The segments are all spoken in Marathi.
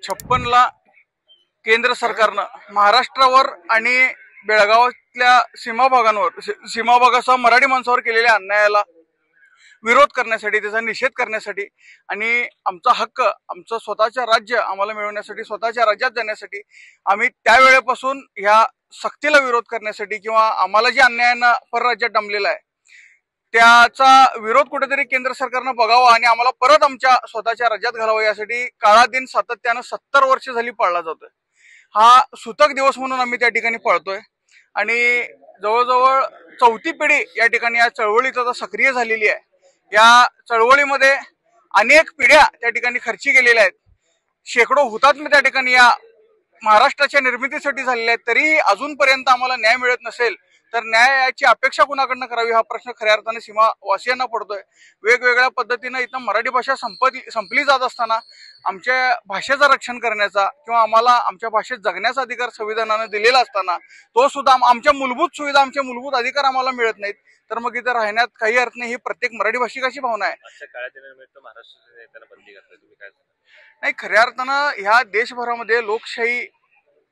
2056ला केंद्र सरकारनं महाराष्ट्रावर आणि बेळगावातल्या सीमाभागासह मराठी माणसावर केलेल्या अन्यायाला विरोध करण्यासाठी, त्याचा निषेध करण्यासाठी आणि आमचा हक्क, आमचं स्वतःचं राज्य आम्हाला मिळवण्यासाठी, स्वतःच्या राज्यात जाण्यासाठी आम्ही त्यावेळेपासून ह्या सक्तीला विरोध करण्यासाठी किंवा आम्हाला जे अन्यायानं परराज्यात डांबलेला आहे त्याचा विरोध कुठेतरी केंद्र सरकारनं बघावा आणि आम्हाला परत आमच्या स्वतःच्या राज्यात घालावं यासाठी काळा दिन सातत्यानं 70 वर्ष झाली पाळला जातोय। हा सूतक दिवस म्हणून आम्ही त्या ठिकाणी पाळतोय आणि जवळजवळ 4थी पिढी या ठिकाणी या चळवळीत आता सक्रिय झालेली आहे। या चळवळीमध्ये अनेक पिढ्या त्या ठिकाणी खर्ची गेलेल्या आहेत, शेकडो हुतात्मे त्या ठिकाणी या महाराष्ट्राच्या निर्मितीसाठी झालेल्या आहेत। तरी अजूनपर्यंत आम्हाला न्याय मिळत नसेल तर न्यायाची अपेक्षा कुणाकडनं करावी हा प्रश्न खऱ्या अर्थाने सीमावासियांना पडतोय। वेगवेगळ्या पद्धतीनं इथं मराठी भाषा संपली जात असताना आमच्या भाषेचं रक्षण करण्याचा किंवा आम्हाला आमच्या भाषेत जगण्याचा अधिकार संविधानानं दिलेला असताना तो सुद्धा आमच्या मूलभूत सुविधा, आमचे मूलभूत अधिकार आम्हाला मिळत नाहीत तर मग इथं राहण्यात काही अर्थ नाही। ही प्रत्येक मराठी भाषिकाची भावना आहे। नाही, खऱ्या अर्थानं ह्या देशभरामध्ये लोकशाही,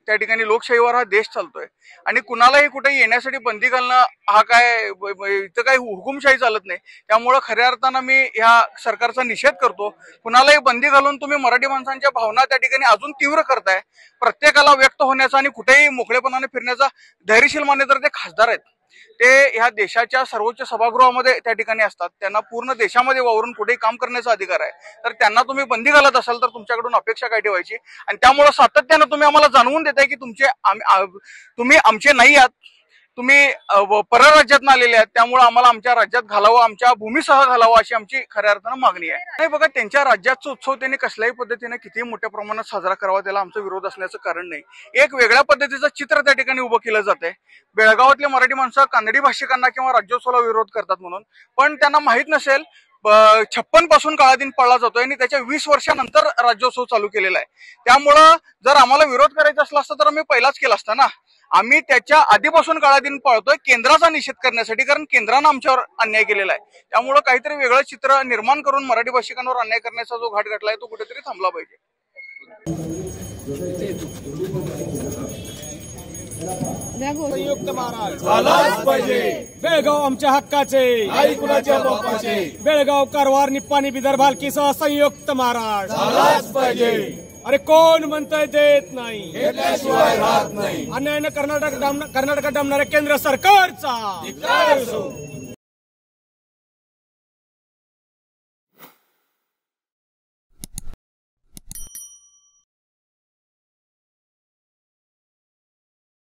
त्या ठिकाणी लोकशाहीवर हा देश चालतोय आणि कुणालाही कुठे येण्यासाठी बंदी घालणं हा काय इथं काही हुकुमशाही चालत नाही। त्यामुळं खऱ्या अर्थानं मी ह्या सरकारचा निषेध करतो। कुणालाही बंदी घालून तुम्ही मराठी माणसांच्या भावना त्या ठिकाणी अजून तीव्र करताय। प्रत्येकाला व्यक्त होण्याचा आणि कुठेही मोकळेपणाने फिरण्याचा धैर्यशील मान्य तर ते खासदार आहेत, ते ह्या देशाच्या सर्वोच्च सभागृहामध्ये त्या ठिकाणी असतात, त्यांना पूर्ण देशामध्ये वावरून कुठेही काम करण्याचा अधिकार आहे। तर त्यांना तुम्ही बंदी घालत असाल तर तुमच्याकडून अपेक्षा काय ठेवायची? आणि त्यामुळे सातत्यानं तुम्ही आम्हाला जाणवून देताय की तुम्ही आमचे नाही आहात, तुम्ही परराज्यातून आलेले आहेत, त्यामुळे आम्हाला आमच्या राज्यात घालावं, आमच्या भूमीसह घालावं अशी आमची खऱ्या अर्थानं मागणी आहे। नाही बघा, त्यांच्या राज्याचा उत्सव त्यांनी कसल्याही पद्धतीने कितीही मोठ्या प्रमाणात साजरा करावा त्याला आमचा विरोध असण्याचं कारण नाही। एक वेगळ्या पद्धतीचं चित्र त्या ठिकाणी उभं केलं जातंय। बेळगावातले मराठी माणसं कानडी भाषिकांना किंवा राज्योत्सवाला विरोध करतात म्हणून, पण त्यांना माहित नसेल 56 पासून काळा दिन पाळला जातोय आणि त्याच्या 20 वर्षानंतर राज्योत्सव चालू केलेला आहे। त्यामुळं जर आम्हाला विरोध करायचा असला असता तर आम्ही पहिलाच केला असता ना। आम्ही त्याच्या आधीपासून काळा दिन पाळतोय केंद्राचा निषेध करण्यासाठी, कारण केंद्रानं आमच्यावर अन्याय केलेला आहे। त्यामुळं काहीतरी वेगळं चित्र निर्माण करून मराठी भाषिकांवर अन्याय करण्याचा जो घाट घातलाय तो कुठेतरी थांबला पाहिजे। संयुक्त महाराज झालाच पाहिजे। बेळगाव आमच्या हक्काचे, आई कुणाच्या बापाचे। बेळगाव, कारवार, निप्पाणी, बिदर, भालकीसह संयुक्त महाराज झालाच पाहिजे। अरे कोण म्हणतंय देत नाही, घेतल्याशिवाय राहत नाही। अन्यायानं कर्नाटकात डांबणाऱ्या केंद्र सरकारचा धिक्कार असो।